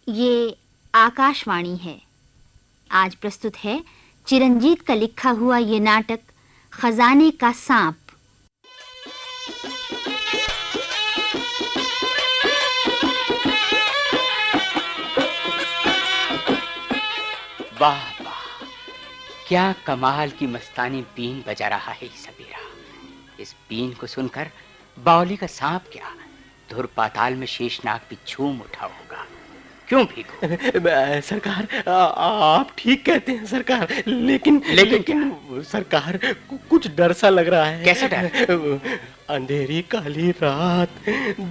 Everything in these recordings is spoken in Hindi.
ये आकाशवाणी है। आज प्रस्तुत है चिरंजीत का लिखा हुआ ये नाटक खजाने का सांप। वाह वाह, क्या कमाल की मस्तानी बीन बजा रहा है सबेरा। इस बीन को सुनकर बावली का सांप क्या, धुर पाताल में शेषनाग भी झूम उठा होगा। क्यों भीखू? सरकार, आप ठीक कहते हैं सरकार, लेकिन सरकार, कुछ डर सा लग रहा है। कैसा डर? अंधेरी काली रात,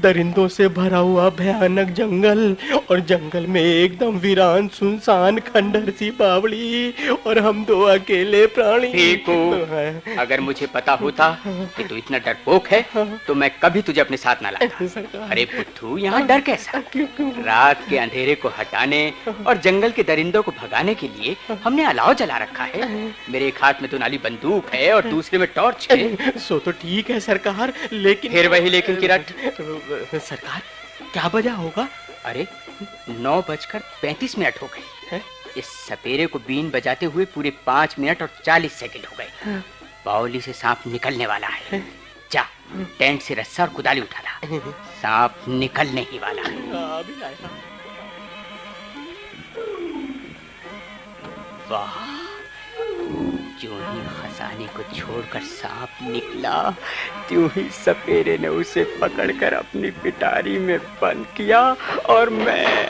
दरिंदों से भरा हुआ भयानक जंगल, और जंगल में एकदम वीरान सुनसान खंडर सी बावली, और हम दो अकेले प्राणी। भीखू, अगर मुझे पता होता कि तू इतना डरपोक है तो मैं कभी तुझे अपने साथ ना लाता। अरे पुत्थू, यहाँ डर कैसा? रात के अंधेरे को हटाने और जंगल के दरिंदों को भगाने के लिए हमने अलाव जला रखा है। मेरे एक हाथ में तो नाली बंदूक है और दूसरे में टॉर्च है। सो तो ठीक है सरकार, लेकिन फिर वही लेकिन की रट। सरकार, क्या बजा होगा? अरे 9:35 हो गए। इस सपेरे को बीन बजाते हुए पूरे 5 मिनट और 40 सेकंड हो गए। बावली से सांप निकलने वाला है। जा, टेंट से रस्सा और कुदाली उठा ला, सांप निकलने ही वाला है। वाह, जो ही खजाने को छोड़कर सांप निकला, त्यों ही सपेरे ने उसे पकड़कर अपनी पिटारी में बंद किया। और मैं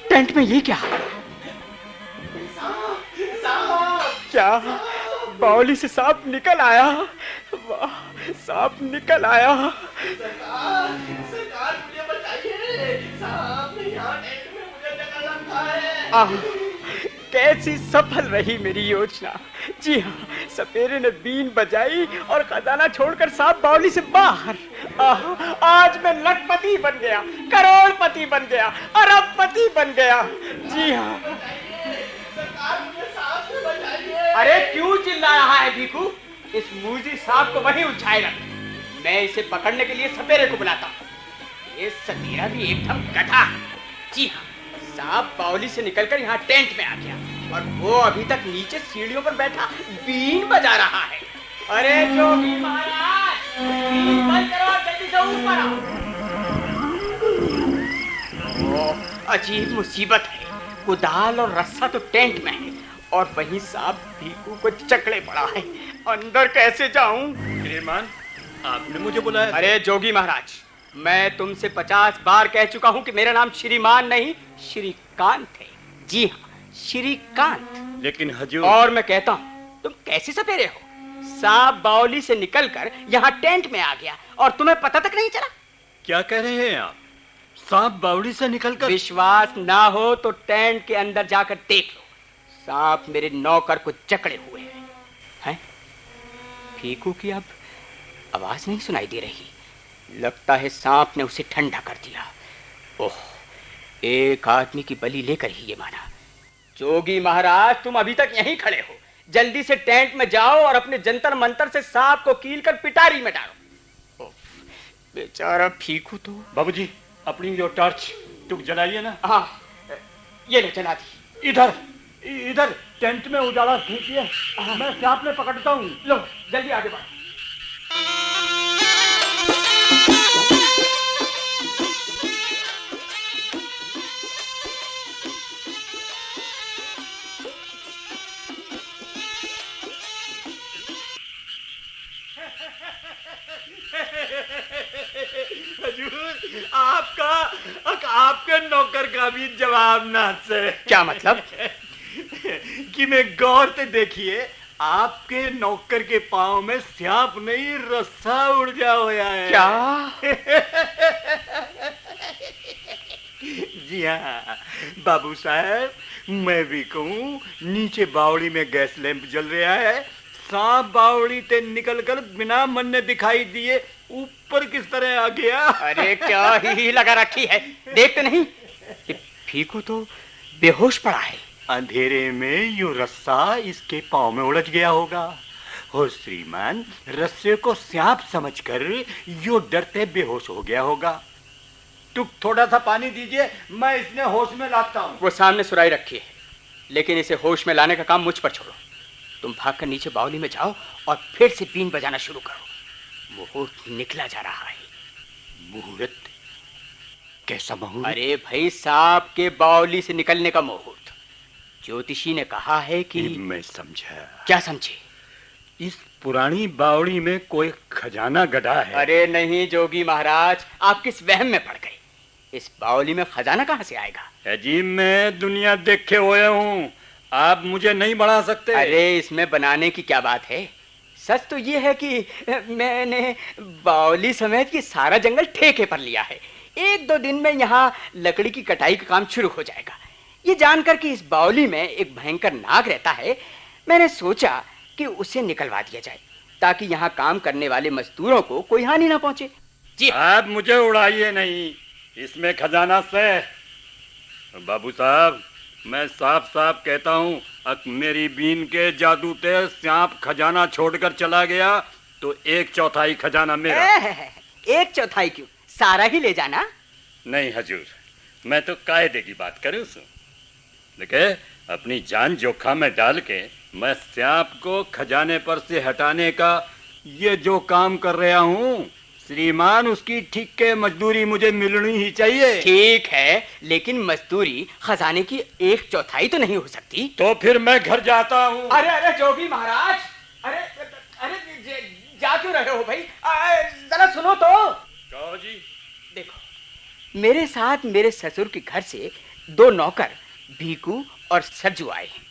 टेंट में ये क्या? क्या बावली से सांप निकल आया? वाह, सांप निकल आया। सरकार मुझे बताइए, सांप यहाँ टेंट में मुझे जकड़ रखा है। कैसी सफल रही मेरी योजना। जी हाँ, सपेरे ने बीन बजाई और खजाना छोड़कर सांप बावली से बाहर। आज मैं लखपति बन गया, करोड़पति बन गया, अरबपति बन गया। जी हाँ। सरकार मुझे सांप से बताइए। अरे क्यों चिल्ला रहा है भीखू? इस मूजी सांप को वहीं उलझाए रख, मैं इसे पकड़ने के लिए सपेरे को बुलाता हूँ। ये सपेरा भी एकदम गधा। जी हाँ, सांप बावली से निकलकर यहाँ टेंट में आ गया और वो अभी तक नीचे सीढ़ियों पर बैठा बीन बजा रहा है। अरे जोगी महाराज, बीन बंद करो, जल्दी से ऊपर आओ। अजीब मुसीबत है, कुदाल और रस्सा तो टेंट में है और वहीं सांप भीखू को जकड़े पड़ा है। अंदर कैसे जाऊं? श्रीमान, आपने मुझे बुलाया? अरे जोगी महाराज, मैं तुमसे 50 बार कह चुका हूं कि मेरा नाम श्रीमान नहीं श्रीकांत है। जी हाँ, श्रीकांत। लेकिन हजूर। और मैं कहता हूं, तुम कैसे सपेरे हो? सांप बावली से निकलकर यहाँ टेंट में आ गया और तुम्हें पता तक नहीं चला। क्या कह रहे हैं आप? सांप बावली से निकलकर? विश्वास ना हो तो टेंट के अंदर जाकर देख लो, सांप मेरे नौकर को जकड़े हुए हैं। भीखू की अब आवाज नहीं सुनाई दे रही। लगता है सांप ने उसे ठंडा कर दिया। ओह, एक आदमी की बलि लेकर ही ये माना। जोगी महाराज, तुम अभी तक यहीं खड़े हो, जल्दी से टेंट में जाओ और अपने जंतर मंतर से सांप को कीलकर पिटारी में डालो। ओह, बेचारा भीखू तो। बाबूजी, अपनी जो टॉर्च तुम जलाइए ना। हाँ, ये ले जला दी। इधर टेंट में उजाला खींचिए, मैं सांप में पकड़ता हूँ। लो जल्दी आगे बढ़ो। हजूर, आपके नौकर का भी जवाब ना से। क्या मतलब? कि मैं गौर से देखिए, आपके नौकर के पांव में सांप नहीं रस्सा उलझा हुआ है। क्या? जी हाँ बाबू साहब, मैं भी कहूँ, नीचे बावड़ी में गैस लैंप जल रहा है, सांप बावड़ी से निकलकर बिना मन ने दिखाई दिए ऊपर किस तरह आ गया। अरे क्या ही लगा रखी है, देखते नहीं? भीखू तो बेहोश पड़ा है। अंधेरे में यूं रस्सा इसके पांव में उलझ गया होगा। और श्रीमान, रस्से को सांप समझकर यूं डरते बेहोश हो गया होगा। थोड़ा सा पानी दीजिए, मैं इसने होश में लाता हूँ। वो सामने सुराही रखी है, लेकिन इसे होश में लाने का काम मुझ पर छोड़ो। तुम भागकर नीचे बावली में जाओ और फिर से बीन बजाना शुरू करो। मुहूर्त निकला जा रहा है। मुहूर्त? कैसा मुहूर्त? अरे भाई, सांप के बावली से निकलने का मुहूर्त। ज्योतिषी ने कहा है कि... मैं समझा। क्या समझे? इस पुरानी बावड़ी में कोई खजाना गड़ा है। अरे नहीं जोगी महाराज, आप किस वहम में पड़ गए? इस बावली में खजाना कहाँ से आएगा? जी मैं दुनिया देखे हुए हूँ, आप मुझे नहीं बना सकते। अरे इसमें बनाने की क्या बात है? सच तो ये है कि मैंने बावली समेत ये सारा जंगल ठेके पर लिया है। 1-2 दिन में यहाँ लकड़ी की कटाई का काम शुरू हो जाएगा। ये जानकर कि इस बावली में एक भयंकर नाग रहता है, मैंने सोचा कि उसे निकलवा दिया जाए ताकि यहाँ काम करने वाले मजदूरों को कोई हानि ना पहुंचे। जी आप मुझे उड़ाइए नहीं, इसमें खजाना से। बाबू साहब, मैं साफ साफ कहता हूँ, मेरी बीन के जादू से सांप खजाना छोड़कर चला गया तो 1/4 खजाना मेरा। 1/4 क्यों, सारा ही ले जाना। नहीं हजूर, मैं तो कायदे की बात करूँ। देखे, अपनी जान जोखिम में डाल के मैं सांप को खजाने पर से हटाने का ये जो काम कर रहा हूँ, श्रीमान, उसकी ठीक के मजदूरी मुझे मिलनी ही चाहिए। ठीक है, लेकिन मजदूरी खजाने की 1/4 तो नहीं हो सकती। तो फिर मैं घर जाता हूँ। अरे जोगी महाराज, अरे जा क्यों रहे हो भाई? जरा सुनो तो। कहो जी। देखो, मेरे साथ मेरे ससुर के घर से 2 नौकर भीकू और सरजू आए हैं।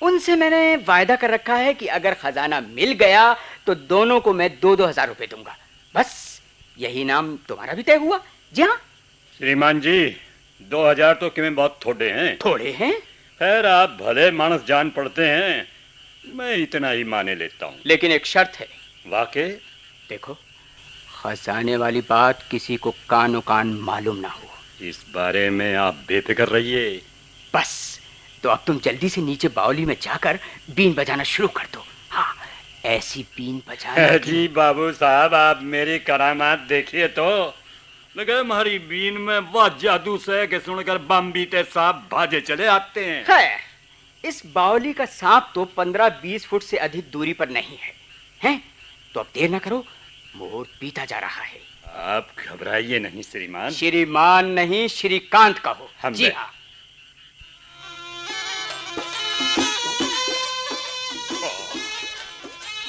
उनसे मैंने वायदा कर रखा है कि अगर खजाना मिल गया तो दोनों को मैं 2-2 हजार रुपए दूंगा। बस यही नाम तुम्हारा भी तय हुआ। जी हाँ श्रीमान जी, 2000 तो किमें बहुत थोड़े हैं। थोड़े हैं? खैर, आप भले मानस जान पड़ते हैं, मैं इतना ही माने लेता हूँ। लेकिन एक शर्त है। वाकई? देखो, खजाने वाली बात किसी को कानो कान मालूम ना हो। इस बारे में आप बेफिक्र रहिए। बस, तो अब तुम जल्दी से नीचे बावली में जाकर बीन बजाना शुरू कर दो। हाँ, ऐसी बीन बजाना। जी बाबू साहब, आप मेरी करामात देखिए तो। लगे हमारी बीन में वह जादू से कि सुनकर बम बीते सांप भाजे चले आते हैं। खैर, इस बावली का सांप तो 15-20 फुट से अधिक दूरी पर नहीं है, हैं? तो अब देर न करो, मुहूर्त बीता जा रहा है। आप घबराइए नहीं श्रीमान। श्रीमान नहीं, श्रीकांत कहो। जी हाँ।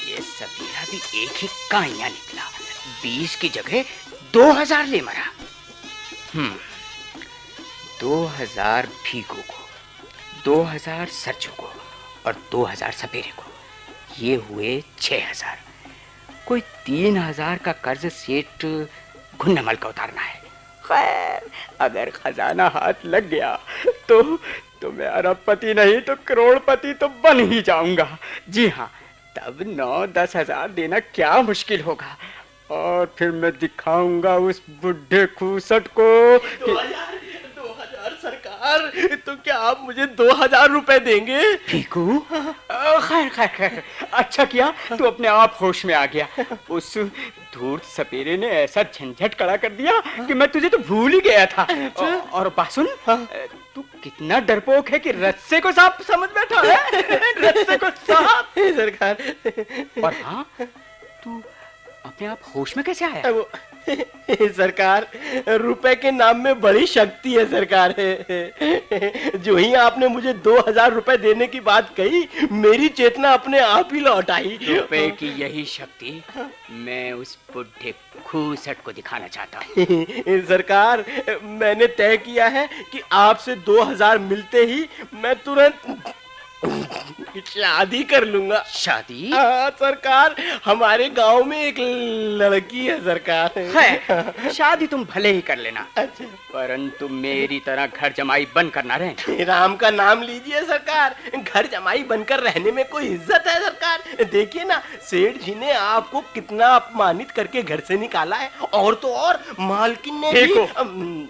ये सबीरा भी एक ही काइया निकला, 20 की जगह 2000 ले मरा। 2000 भीगू को, 2000 सरजू को और 2000 सपेरे को, ये हुए 6000। कोई 3000 का कर्ज सेठ घुन्नमल का उतारना है। खैर, अगर खजाना हाथ लग गया तो मैं अरबपति नहीं तो करोड़पति तो बन ही जाऊंगा। जी हाँ, तब 9-10 हजार देना क्या मुश्किल होगा। और फिर मैं दिखाऊंगा उस बुढ़े खूसट को। 2000 सरकार, तो क्या आप मुझे 2000 रुपए देंगे? भीकू, खैर, अच्छा किया तू अपने आप होश में आ गया। उस धूर्त सपेरे ने ऐसा झंझट खड़ा कर दिया कि मैं तुझे तो भूल ही गया था। और बात सुन, तू कितना डरपोक है कि रस्से को सांप समझ बैठा है। रस्से को सांप सरकार। और हाँ, तू अपने आप होश में कैसे आया? सरकार, रुपए के नाम में बड़ी शक्ति है सरकार। जो ही आपने मुझे 2000 रुपए देने की बात कही, मेरी चेतना अपने आप ही लौट आई। रुपए की यही शक्ति मैं उस बुढ़े खूसट को दिखाना चाहता हूँ। सरकार, मैंने तय किया है कि आपसे 2000 मिलते ही मैं तुरंत शादी कर लूंगा। शादी? हाँ सरकार, हमारे गांव में एक लड़की है सरकार। है, शादी तुम भले ही कर लेना। अच्छा। परंतु मेरी तरह घर जमाई बनकर ना रहना। राम का नाम लीजिए सरकार, घर जमाई बनकर रहने में कोई इज्जत है सरकार। देखिए ना, सेठ जी ने आपको कितना अपमानित करके घर से निकाला है। और तो और मालकिन ने भी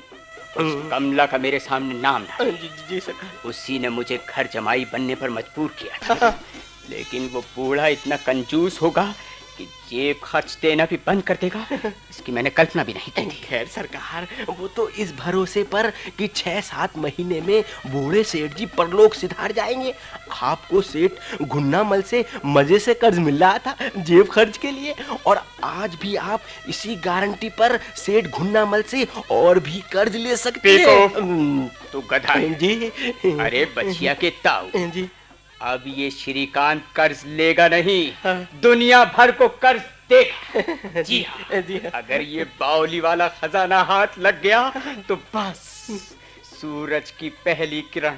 कमला का मेरे सामने नाम था। जी सरकार। उसी ने मुझे घर जमाई बनने पर मजबूर किया था। लेकिन वो बूढ़ा इतना कंजूस होगा कि जेब खर्च देना भी बंद कर देगा, इसकी मैंने कल्पना भी नहीं की थी। खैर सरकार, वो तो इस भरोसे पर कि 6-7 महीने में बूढ़े सेठ जी परलोक सिधार जाएंगे। आपको सेठ घुन्नामल से मजे से कर्ज मिल रहा था जेब खर्च के लिए, और आज भी आप इसी गारंटी पर सेठ घुन्नामल से और भी कर्ज ले सकते हैं। तू गधा है जी। अरे बचिया के ताऊ जी। अब ये श्रीकांत कर्ज लेगा नहीं, दुनिया भर को कर्ज देगा। जी हाँ, जी हाँ। अगर ये बावली वाला खजाना हाथ लग गया तो बस सूरज की पहली किरण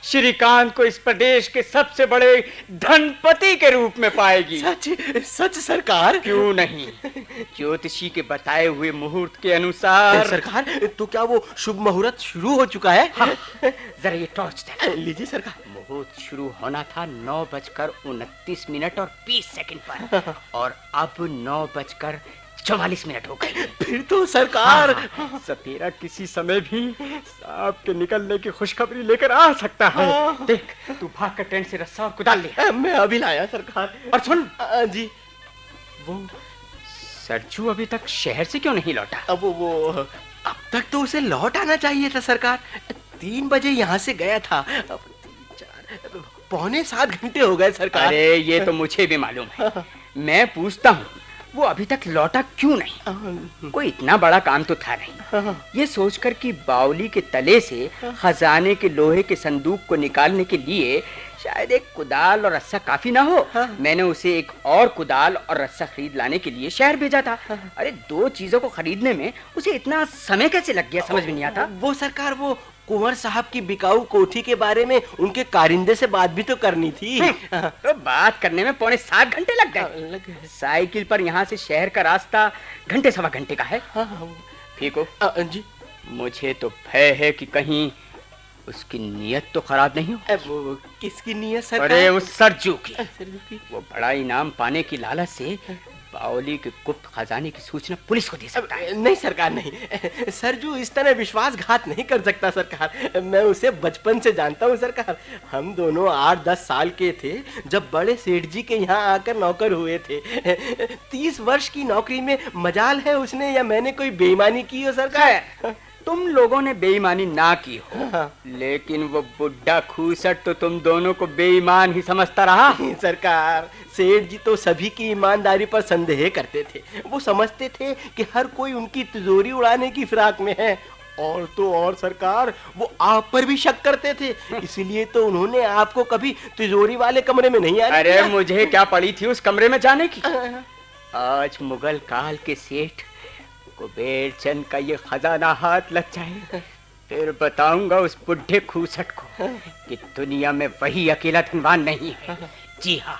श्रीकांत को इस प्रदेश के सबसे बड़े धनपति के रूप में पाएगी। सच सच सरकार? क्यों नहीं, ज्योतिषी के बताए हुए मुहूर्त के अनुसार। सरकार, तो क्या वो शुभ मुहूर्त शुरू हो चुका है? हाँ, जरा ये टॉर्च दे। लीजिए सरकार। मुहूर्त शुरू होना था 9:29 और 20 सेकंड पर, और अब 9:44 हो गए। फिर तो सरकार, सपेरा किसी समय भी सांप के निकलने की खुशखबरी लेकर आ सकता है। देख, तू भाग कर टेंट से रस्सा और कुदाल ले। मैं अभी लाया सरकार। और सुन जी। वो सरजू अभी तक शहर से क्यों नहीं लौटा? अब वो अब तक तो उसे लौट आना चाहिए था सरकार। 3 बजे यहाँ से गया था। अब 3-4 पौने 7 घंटे हो गए सरकार। अरे ये तो मुझे भी मालूम है। मैं पूछता हूँ वो अभी तक लौटा क्यों नहीं? कोई इतना बड़ा काम तो था नहीं। ये सोचकर कि बावली के तले से खजाने के लोहे के संदूक को निकालने के लिए शायद एक कुदाल और रस्सा काफी ना हो, मैंने उसे एक और कुदाल और रस्सा खरीद लाने के लिए शहर भेजा था। अरे 2 चीजों को खरीदने में उसे इतना समय कैसे लग गया, समझ में नहीं आता। वो सरकार, वो कुंवर साहब की बिकाऊ कोठी के बारे में उनके कारिंदे से बात भी तो करनी थी। तो बात करने में पौने 7 घंटे लग गए। साइकिल पर यहाँ से शहर का रास्ता घंटे सवा घंटे का है। ठीक हो जी। मुझे तो भय है कि कहीं उसकी नीयत तो खराब नहीं हो। वो किसकी नीयत सरकार? अरे उस सरजू की। की। वो बड़ा इनाम पाने की लालच से बावली के गुप्त खजाने की सूचना पुलिस को दे सकता है। नहीं सरकार, नहीं। सरजू इस तरह विश्वासघात नहीं कर सकता सरकार। मैं उसे बचपन से जानता हूँ सरकार। हम दोनों 8-10 साल के थे जब बड़े सेठ जी के यहाँ आकर नौकर हुए थे। 30 वर्ष की नौकरी में मजाल है उसने या मैंने कोई बेईमानी की हो सरकार? तुम लोगों ने बेईमानी ना की हो, लेकिन वो बुड्ढा खूसट तो तुम दोनों को बेईमान ही समझता रहा। सरकार, सेठ जी तो सभी की ईमानदारी पर संदेह करते थे। वो समझते थे कि हर कोई उनकी तिजोरी उड़ाने की फिराक में है। और तो और सरकार, वो आप पर भी शक करते थे। इसीलिए तो उन्होंने आपको कभी तिजोरी वाले कमरे में नहीं आने दिया। अरे मुझे क्या पड़ी थी उस कमरे में जाने की। आज मुगल काल के सेठ कुबेर चंद का ये खजाना हाथ लग जाए, फिर बताऊंगा उस बुढ़े खूसट को कि दुनिया में वही अकेला धनवान नहीं है। जी हाँ,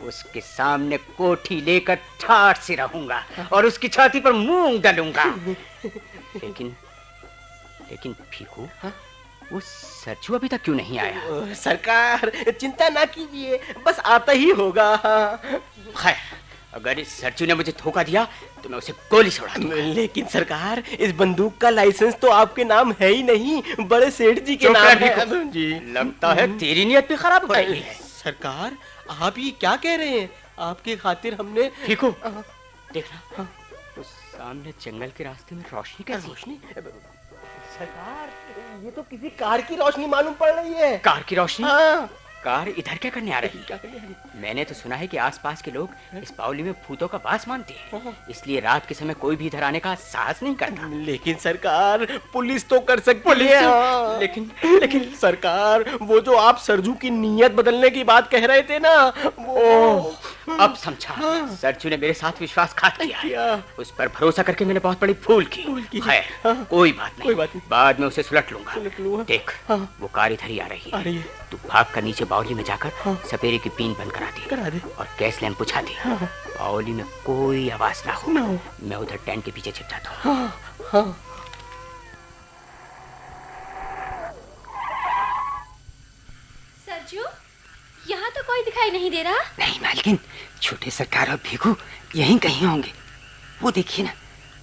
उसके सामने कोठी लेकर ठाठ से रहूंगा और उसकी छाती पर मूंग डालूंगा। लेकिन फीकू, वो सरजू अभी तक क्यों नहीं आया? सरकार चिंता ना कीजिए, बस आता ही होगा। खैर, अगर इस सरजू ने मुझे धोखा दिया तो मैं उसे गोली से उड़ा दूंगा। लेकिन सरकार, इस बंदूक का लाइसेंस तो आपके नाम है ही नहीं, बड़े सेठ जी के नाम है। जी, लगता है तेरी नीयत भी खराब हो रही है। सरकार, आप ये क्या कह रहे हैं? आपकी खातिर हमने। ठीक हो, देखना उस सामने जंगल के रास्ते में रोशनी कैसी? रोशनी? सरकार, ये तो किसी कार की रोशनी मालूम पड़ रही है। कार की रोशनी? हाँ। कार इधर क्या करने आ रही है? मैंने तो सुना है कि आसपास के लोग इस बावली में भूतों का वास मानते हैं, इसलिए रात के समय कोई भी इधर आने का साहस नहीं करता। लेकिन सरकार, पुलिस तो कर सकती है। लेकिन सरकार, वो जो आप सरजू की नीयत बदलने की बात कह रहे थे ना, वो अब समझा। सरजू ने मेरे साथ विश्वासघात किया है। उस पर भरोसा करके मैंने बहुत बड़ी भूल की है। कोई बात नहीं, बाद में उसे सुलट लूंगा। देख, वो कार इधर ही आ रही है। तू भाग कर नीचे बावली में जाकर सपेरे की पीन बंद करा दे और गैस लैंप बुझा दे। बावली में कोई आवाज ना हो। मैं उधर टेंट के पीछे छिप जाता हूँ। सरजू, यहाँ तो कोई दिखाई नहीं दे रहा। नहीं मालकिन, छोटे सरकार और भीखू यहीं कहीं होंगे। वो देखिए ना,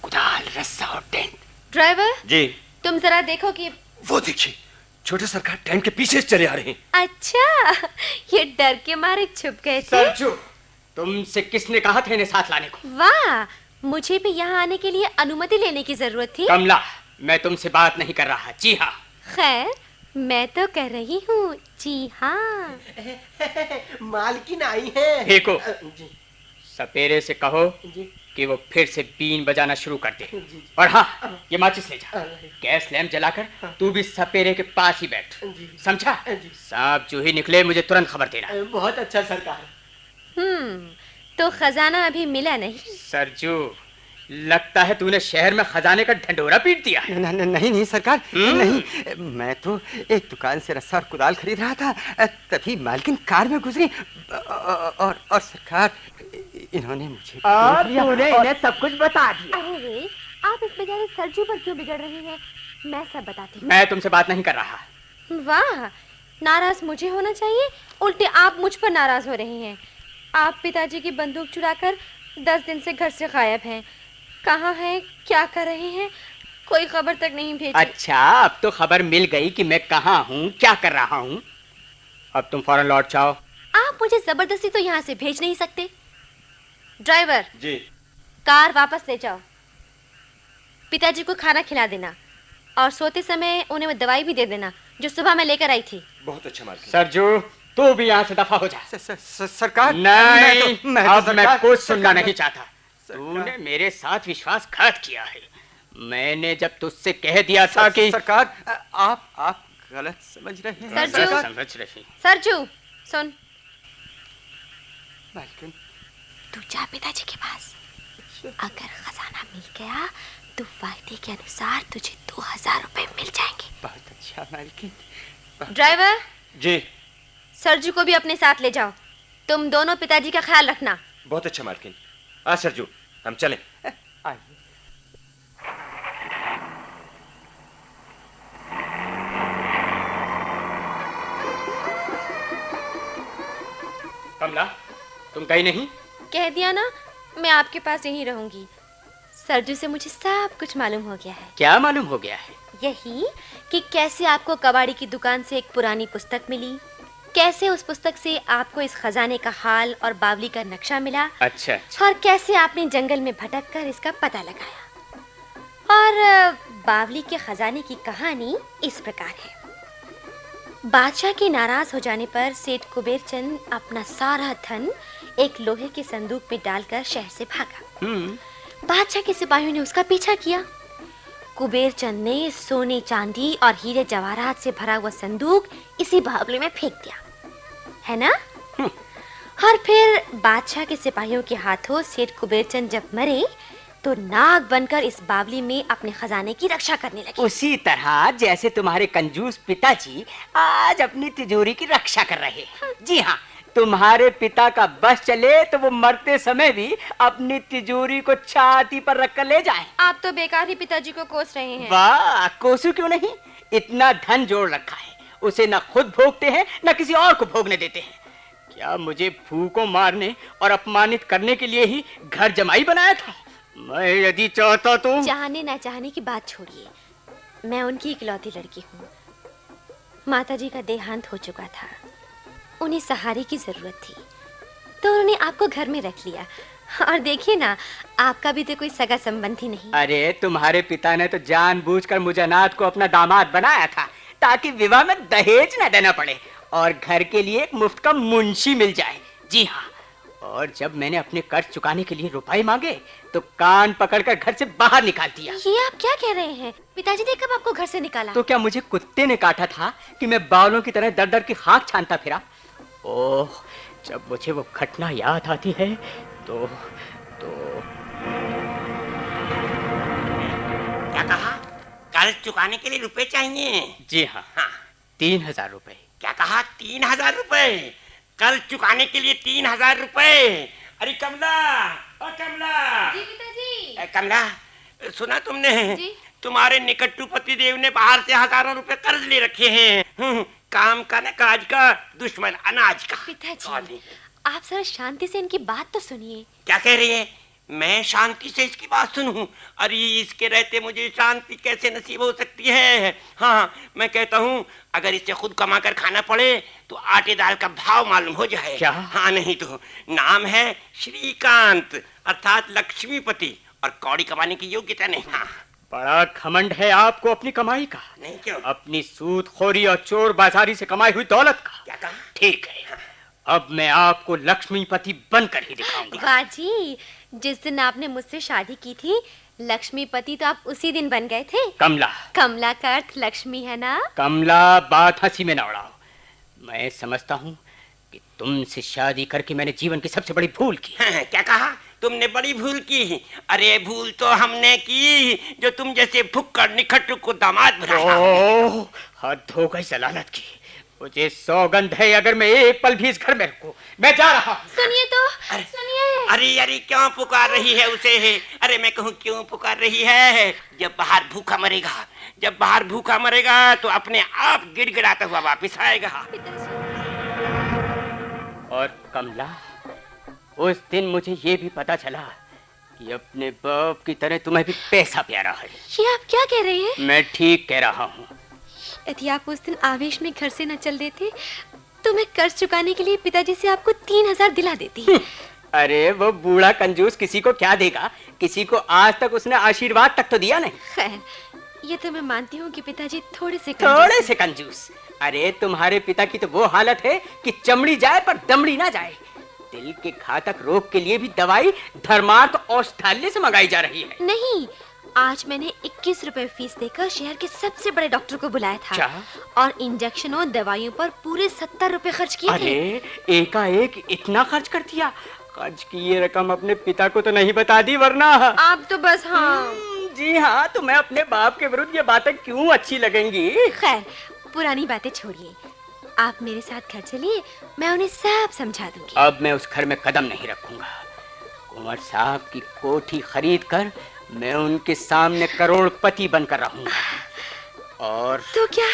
कुदाल, रस्सा और टेंट। ड्राइवर जी, तुम जरा देखो कि वो देखिए, छोटे सरकार टेंट के पीछे चले आ रहे हैं। अच्छा, ये डर के मारे छुप गए थे। सरजू, तुमसे किसने कहा था इन्हें साथ लाने को? वाह, मुझे भी यहाँ आने के लिए अनुमति लेने की जरूरत थी। कमला, मैं तुमसे बात नहीं कर रहा। जी हाँ। खैर, मैं तो कह रही हूँ जी हाँ। मालकिन आई है। देखो, जी सपेरे से कहो जी कि वो फिर से बीन बजाना शुरू कर दे। जी। और हाँ, ये माचिस ले जा। जी। गैस लैंप जलाकर तू भी सपेरे के पास ही बैठ। जी। समझा? जी। सांप जो ही निकले मुझे तुरंत खबर देना। बहुत अच्छा सरकार। तो खजाना अभी मिला नहीं? सरजू, लगता है तूने शहर में खजाने का ढंढोरा पीट दिया है। नहीं सरकार, नहीं। मैं तो एक दुकान से रस्सा और कुदाल खरीद रहा था, तभी मालकिन कार में गुजरी और सरकार, इन्होंने मुझे और तूने इन्हें सब कुछ बता दिया। अरे, आप इस बेचारे सरजू पर क्यों बिगड़ रहे हैं? मैं सब बताती हूँ। मैं तुमसे बात नहीं कर रहा। वाह, नाराज मुझे होना चाहिए, उल्टे आप मुझ पर नाराज हो रहे हैं। आप पिताजी की बंदूक चुराकर 10 दिन से घर से गायब हैं। कहाँ हैं, क्या कर रहे हैं, कोई खबर तक नहीं भेजी। अच्छा, अब तो खबर मिल गई कि मैं कहाँ हूँ, क्या कर रहा हूँ। अब तुम फौरन लौट जाओ। आप मुझे जबरदस्ती तो यहाँ से भेज नहीं सकते। ड्राइवर जी। कार वापस ले जाओ। पिताजी को खाना खिला देना और सोते समय उन्हें दवाई भी दे देना जो सुबह मैं लेकर आई थी। बहुत अच्छा मालकिन। सरजू, तू भी यहाँ से दफा हो जा। सरकार, नहीं, अब मैं कुछ सुनना नहीं चाहता। सरकार। तूने मेरे साथ विश्वासघात किया है। मैंने जब तुझसे कह दिया था कि सरकार, आप गलत समझ रहे हैं। सरजू। समझ रही। सरजू, सुन, मालकिन, तू जा पिताजी के पास। अगर खजाना मिल गया तो वायदे के अनुसार तुझे 2000 रुपए मिल जाएंगे। बहुत अच्छा मालकिन। ड्राइवर जी। सरजू को भी अपने साथ ले जाओ। तुम दोनों पिताजी का ख्याल रखना। बहुत अच्छा मालकिन। आ सरजू, हम चलें। आइए। कमला, तुम गई नहीं? कह दिया ना, मैं आपके पास यहीं रहूंगी। सरजू से मुझे सब कुछ मालूम हो गया है। क्या मालूम हो गया है? यही कि कैसे आपको कबाड़ी की दुकान से एक पुरानी पुस्तक मिली, कैसे उस पुस्तक से आपको इस खजाने का हाल और बावली का नक्शा मिला। अच्छा। और कैसे आपने जंगल में भटक कर इसका पता लगाया। और बावली के खजाने की कहानी इस प्रकार है। बादशाह के नाराज हो जाने पर सेठ कुबेर चंद अपना सारा धन एक लोहे के संदूक में डालकर शहर से भागा। बादशाह के सिपाहियों ने उसका पीछा किया। कुबेर चंद ने सोने चांदी और हीरे जवाहरात से भरा हुआ संदूक इसी बावली में फेंक दिया, है ना? और फिर बादशाह के सिपाहियों के हाथों सेठ कुबेर चंद जब मरे तो नाग बनकर इस बावली में अपने खजाने की रक्षा करने लगे। उसी तरह जैसे तुम्हारे कंजूस पिताजी आज अपनी तिजोरी की रक्षा कर रहे हैं। जी हाँ, तुम्हारे पिता का बस चले तो वो मरते समय भी अपनी तिजोरी को छाती पर रखकर ले जाएं। आप तो बेकार ही पिताजी को कोस रहे हैं। वाह, कोसू क्यों नहीं? इतना धन जोड़ रखा है, उसे न खुद भोगते हैं न किसी और को भोगने देते हैं। क्या मुझे भूखों मारने और अपमानित करने के लिए ही घर जमाई बनाया था? मैं यदि चाहता तो। चाहने ना चाहने की बात छोड़िए, मैं उनकी इकलौती लड़की हूँ। माताजी का देहांत हो चुका था, उन्हें सहारे की जरूरत थी, तो उन्होंने आपको घर में रख लिया। और देखिए ना, आपका भी तो कोई सगा संबंधी नहीं। अरे तुम्हारे पिता ने तो जानबूझकर मुजन्नात को अपना दामाद बनाया था ताकि विवाह में दहेज न देना पड़े और घर के लिए एक मुफ्त का मुंशी मिल जाए। जी हाँ, और जब मैंने अपने कर्ज चुकाने के लिए रुपए मांगे तो कान पकड़कर घर से बाहर निकाल दिया। ये आप क्या कह रहे हैं? पिताजी ने कब आपको घर से निकाला? तो क्या मुझे कुत्ते ने काटा था कि मैं बावलों की तरह दर दर की खाक छानता फिरा? ओह, जब मुझे वो घटना याद आती है तो क्या कहा? कर्ज चुकाने के लिए रुपए चाहिए? जी हाँ, 3000 रुपए। क्या कहा? 3000 रुपए? कर्ज चुकाने के लिए 3000 रुपए? अरे कमला, ओ कमला। जी पिताजी। कमला, सुना तुमने? जी। तुम्हारे निकट्टू पतिदेव ने बाहर से हजारों रुपए कर्ज ले रखे हैं। काम का न काज का, दुश्मन अनाज का। पिताजी, आप जरा शांति से इनकी बात तो सुनिए। क्या कह रही है? मैं शांति से इसकी बात सुनूं? अरे इसके रहते मुझे शांति कैसे नसीब हो सकती है? हाँ, मैं कहता हूँ अगर इसे खुद कमा कर खाना पड़े तो आटे दाल का भाव मालूम हो जाए। क्या? हाँ, नहीं तो नाम है श्रीकांत अर्थात लक्ष्मीपति, और कौड़ी कमाने की योग्यता नहीं। हाँ, बड़ा घमंड है आपको अपनी कमाई का। नहीं क्यों? अपनी सूदखोरी और चोर बाजारी से कमाई हुई दौलत का। क्या कहा? ठीक है, अब मैं आपको लक्ष्मीपति बनकर ही दिखाऊंगा। वाह जी, जिस दिन आपने मुझसे शादी की थी लक्ष्मीपति तो आप उसी दिन बन गए थे। कमला, कमला का अर्थ लक्ष्मी है ना? कमला, बात हंसी में न उड़ाओ। मैं समझता हूँ कि तुमसे शादी करके मैंने जीवन की सबसे बड़ी भूल की। हाँ, क्या कहा? तुमने बड़ी भूल की? अरे भूल तो हमने की जो तुम जैसे भुक्कड़ निखट्टू को दामाद बनाया। ओह, हद हो गई जलालत की। मुझे सौगंध है अगर मैं एक पल भी इस घर में रुकूं, मैं जा रहा हूं। सुनिए तो, सुनिए। अरे क्यों पुकार रही है उसे? अरे मैं कहूँ क्यों पुकार रही है? जब बाहर भूखा मरेगा, जब बाहर भूखा मरेगा तो अपने आप गिड़गिड़ाता हुआ वापस आएगा। और कमला, उस दिन मुझे ये भी पता चला कि अपने बाप की तरह तुम्हें भी पैसा प्यारा है। ये आप क्या कह रहे हैं? मैं ठीक कह रहा हूँ। यदि आप उस दिन आवेश में घर से न चल देते तो मैं कर्ज चुकाने के लिए पिताजी से आपको 3000 दिला देती। अरे वो बूढ़ा कंजूस किसी को क्या देगा? किसी को आज तक उसने आशीर्वाद तक तो दिया नहीं। खैर, ये तो मैं मानती हूँ कि पिताजी थोड़े से कंजूस। अरे तुम्हारे पिता की तो वो हालत है कि चमड़ी जाए पर दमड़ी ना जाए। दिल के घातक रोग के लिए भी दवाई धर्मार्थ औषधालय से मंगाई जा रही है। नहीं, आज मैंने 21 रुपए फीस देकर शहर के सबसे बड़े डॉक्टर को बुलाया था। क्या? और इंजेक्शन और दवाइयों पर पूरे 70 रुपए खर्च किए थे। अरे एकाएक इतना खर्च कर दिया? खर्च की ये रकम अपने पिता को तो नहीं बता दी, वरना आप तो बस। हाँ जी हाँ, तो मैं अपने बाप के विरुद्ध ये बातें क्यों अच्छी लगेंगी? खैर, पुरानी बातें छोड़िए, आप मेरे साथ घर चलिए, मैं उन्हें सब समझा दूंगी। अब मैं उस घर में कदम नहीं रखूंगा। कुंवर साहब की कोठी खरीद कर मैं उनके सामने करोड़पति बनकर रहूंगा। और तो क्या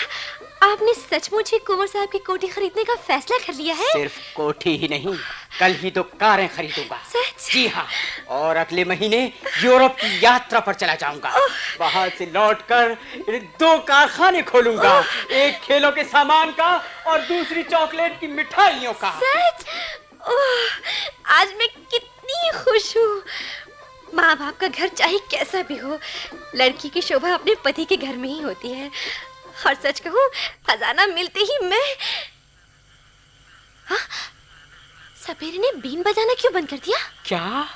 आपने सचमुच ही कुंवर साहब की कोठी खरीदने का फैसला कर लिया है? सिर्फ कोठी ही नहीं, कल ही 2 कारें खरीदूंगा। सच? जी हाँ, और अगले महीने यूरोप की यात्रा पर चला जाऊंगा। वहां से लौटकर 2 कारखाने खोलूंगा, एक खेलों के सामान का और दूसरी चॉकलेट की मिठाइयों का। सच? ओह, आज मैं कितनी खुश हूँ। माँ बाप का घर चाहे कैसा भी हो, लड़की की शोभा अपने पति के घर में ही होती है। और सच कहूँ, खजाना मिलते ही मैं। हाँ, सपेरे ने बीन बजाना क्यों बंद कर दिया? क्या?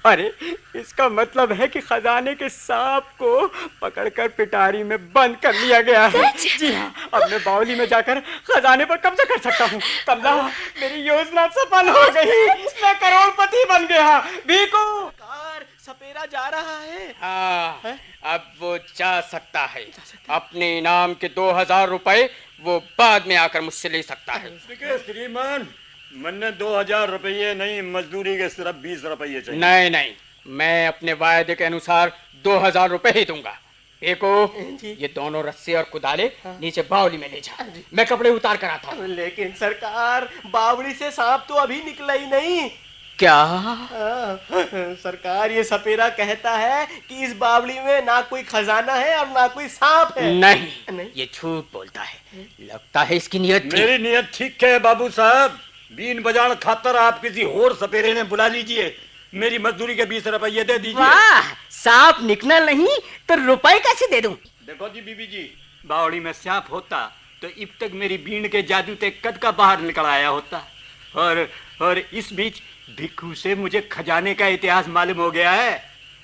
अरे इसका मतलब है कि खजाने के सांप को पकड़कर पिटारी में बंद कर लिया गया है। जी हाँ, अब मैं बावली में जाकर खजाने पर कब्जा कर सकता हूँ। कमला, मेरी योजना सफल हो गई, मैं करोड़पति बन गया। भीखू, सपेरा जा रहा है। हाँ, अब वो जा सकता है। अपने इनाम के 2000 रुपए वो बाद में आकर मुझसे ले सकता है। श्रीमान, मैंने 2000 रुपये नहीं, मजदूरी के सिर्फ 20 रुपये चाहिए। नहीं, मैं अपने वायदे के अनुसार 2000 रुपए ही दूंगा। देखो, ये दोनों रस्से और कुदाले नीचे बावली में ले जा, मैं कपड़े उतार कर आता हूँ। लेकिन सरकार, बावली से सांप तो अभी निकला ही नहीं। क्या? सरकार, ये सपेरा कहता है कि इस बावली में ना कोई खजाना है और ना कोई सांप है। नहीं, ये झूठ बोलता है। लगता है इसकी नियत ठीक। मेरी नियत ठीक है बाबू साहब। बीन बजान खातर आप किसी और सपेरे ने बुला लीजिए। मेरी मजदूरी के 20 रुपये दे दीजिए। वाह, सांप निकला नहीं तो रुपए कैसे दे दूं? देखो जी बीबी जी, बावड़ी में सांप होता तो अब तक मेरी बीन के जादू ते कद का बाहर निकल आया होता। और इस बीच भिक्खू से मुझे खजाने का इतिहास मालूम हो गया है।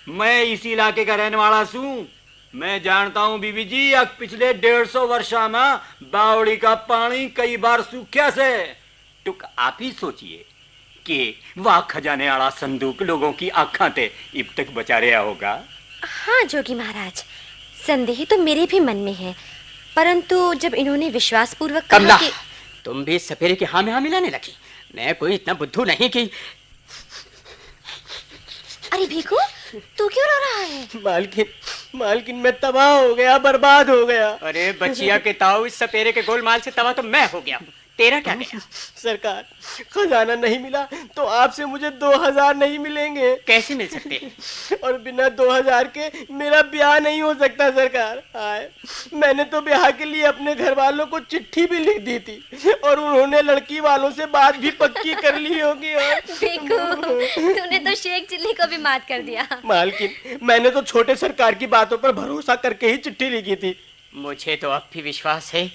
मैं इसी इलाके का रहने वाला हूँ। मैं जानता हूँ बीबी जी, अब पिछले 150 वर्षा में बावड़ी का पानी कई बार सूख्या से। तो आप ही सोचिए कि वह खजाने वाला संदूक लोगों की आंखों ते अब तक बचा रहा होगा। हाँ जोगी महाराज, संदेह तो मेरे भी मन में है, परंतु जब इन्होंने विश्वास पूर्वक कमला, कि... तुम भी सपेरे की हाँ में हाँ मिलाने लगी। मैं कोई इतना बुद्धू नहीं कि... अरे भीखू, तू क्यों रो रहा है? मालकिन मैं तबाह हो गया, बर्बाद हो गया। अरे बचिया के ताऊ, इस सपेरे के गोलमाल से तबाह तो मैं हो गया। तेरा क्या गया? सरकार, खजाना नहीं मिला तो आपसे मुझे 2000 नहीं मिलेंगे। कैसे मिल सकते? और बिना 2000 के मेरा ब्याह नहीं हो सकता सरकार। हाय, मैंने तो ब्याह के लिए अपने घर वालों को चिट्ठी भी लिख दी थी और उन्होंने लड़की वालों से बात भी पक्की कर ली होगी। और तूने तो शेख चिल्ली को भी मात कर दिया। मालकिन, मैंने तो छोटे सरकार की बातों पर भरोसा करके ही चिट्ठी लिखी थी। मुझे तो अब भी विश्वास है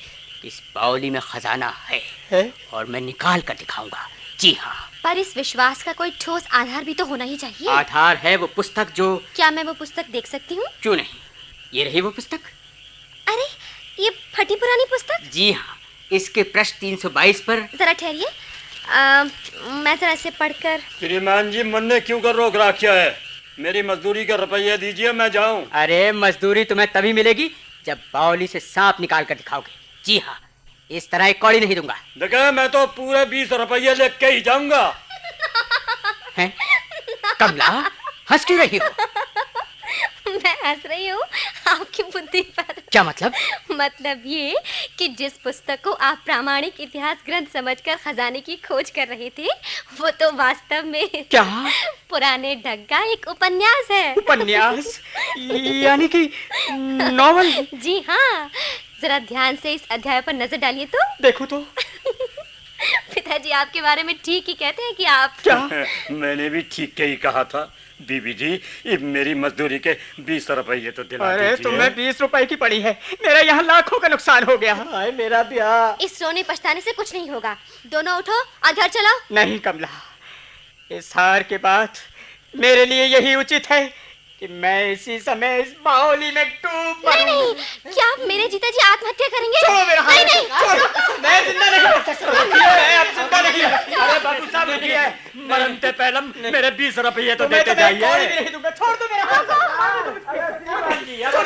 इस बावली में खजाना है और मैं निकाल कर दिखाऊंगा। जी हाँ। पर इस विश्वास का कोई ठोस आधार भी तो होना ही चाहिए। आधार है वो पुस्तक जो... क्या मैं वो पुस्तक देख सकती हूँ? क्यों नहीं, ये रही वो पुस्तक। अरे, ये फटी पुरानी पुस्तक? जी हाँ, इसके पृष्ठ 322 पर। जरा ठहरिए, मैं जरा इसे पढ़कर। श्रीमान जी, मन ने क्यों कर रोक रखा है? मेरी मजदूरी का रुपया दीजिए, मैं जाऊं। अरे, मजदूरी तुम्हें तभी मिलेगी जब बावली से सांप निकाल कर दिखाओगे। जी हाँ, इस तरह एक कौड़ी नहीं दूंगा। देखा, मैं तो पूरे 20 रुपये लेके ही जाऊंगा। हैं? कमला, हंस क्यों रही हो? मैं हंस रही हूँ आपकी बुद्धि पर। क्या मतलब? मतलब ये कि जिस पुस्तक को आप प्रामाणिक इतिहास ग्रंथ समझकर खजाने की खोज कर रहे थे, वो तो वास्तव में क्या? पुराने ढंग का एक उपन्यास है। उपन्यास? यानी कि नॉवल? जी हाँ, जरा ध्यान से इस अध्याय पर नजर डालिए तो। देखो तो। पिताजी आपके बारे में ठीक ही कहते हैं कि आप... क्या? मैंने भी ठीक ही कहा था। बीबी जी, मेरी मजदूरी के 20 रुपये तो दिला दीजिए। अरे, तुम्हें 20 रुपए की पड़ी है, मेरा यहाँ लाखों का नुकसान हो गया। हाय, मेरा ब्याह। इस रोने पछताने से कुछ नहीं होगा। दोनों उठो और घर चलो। नहीं कमला, इस हार के बाद मेरे लिए यही उचित है कि मैं इसी समय इस बावली में डूब मरूं। नहीं, क्या आप मेरे जीता जी आत्महत्या करेंगे? छोड़ो मेरा हाथ। नहीं, मैं जिंदा नहीं रह सकता। अब जिंदा नहीं। अरे बाबू साहब, देखिए, मरते पहलम मेरे 20 रुपये तो देते जाइए। नहीं दूंगा, छोड़ दो मेरा हाथ।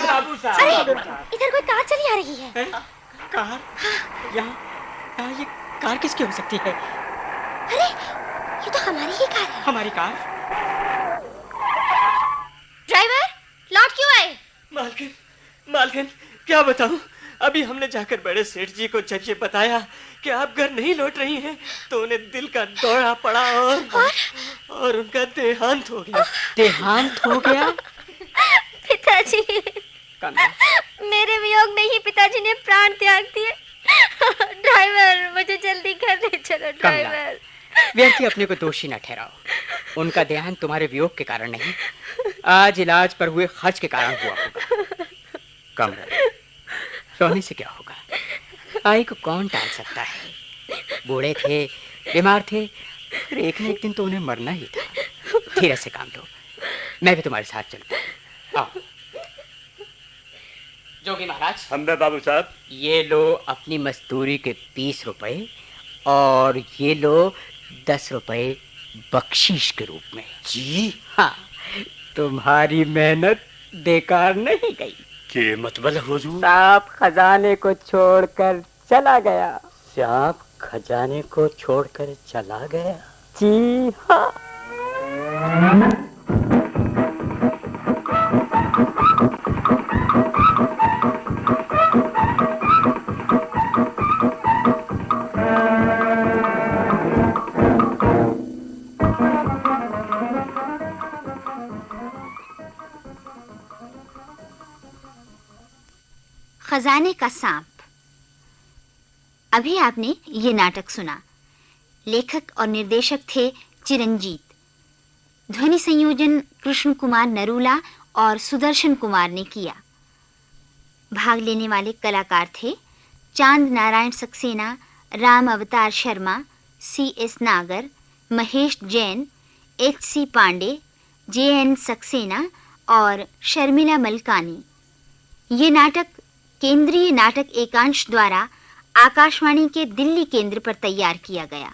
बाबू साहब, इधर कोई कार चली आ रही है। कार? यहाँ ये कार किसकी हो सकती है? अरे, ये तो हमारी ही कार है। हमारी कार? ड्राइवर, लौट क्यों आए? मालकिन, क्या बताऊं? अभी हमने जाकर बड़े सेठ जी को जब ये बताया कि आप घर नहीं लौट रही हैं, तो उन्हें दिल का दौरा पड़ा और उनका देहांत हो गया। देहांत हो गया? पिताजी, मेरे वियोग में ही पिताजी ने प्राण त्याग दिए। ड्राइवर, मुझे जल्दी घर ले चलो। ड्राइवर, व्यक्ति अपने को दोषी न ठहराओ। उनका देहांत तुम्हारे वियोग के कारण नहीं, आज इलाज पर हुए खर्च के कारण हुआ होगा। कमला, रोने से क्या होगा? आई को कौन टाल सकता है? बूढ़े थे, बीमार थे, फिर एक न एक दिन तो उन्हें मरना ही था। धीरे से काम लो, मैं भी तुम्हारे साथ चलता हूँ। आओ। जोगी महाराज। हम बाबू साहब। ये लो अपनी मजदूरी के 20 रुपए और ये लो 10 रुपए बख्शीश के रूप में। जी हाँ, तुम्हारी मेहनत बेकार नहीं गई। के मतलब हुजूर? सांप खजाने को छोड़कर चला गया। सांप खजाने को छोड़कर चला गया? जी हाँ। खजाने का सांप। अभी आपने ये नाटक सुना। लेखक और निर्देशक थे चिरंजीत। ध्वनि संयोजन कृष्ण कुमार नरूला और सुदर्शन कुमार ने किया। भाग लेने वाले कलाकार थे चांद नारायण सक्सेना, राम अवतार शर्मा, C.S. नागर, महेश जैन, H.C. पांडे, J.N. सक्सेना और शर्मिला मलकानी। ये नाटक केंद्रीय नाटक एकांश द्वारा आकाशवाणी के दिल्ली केंद्र पर तैयार किया गया।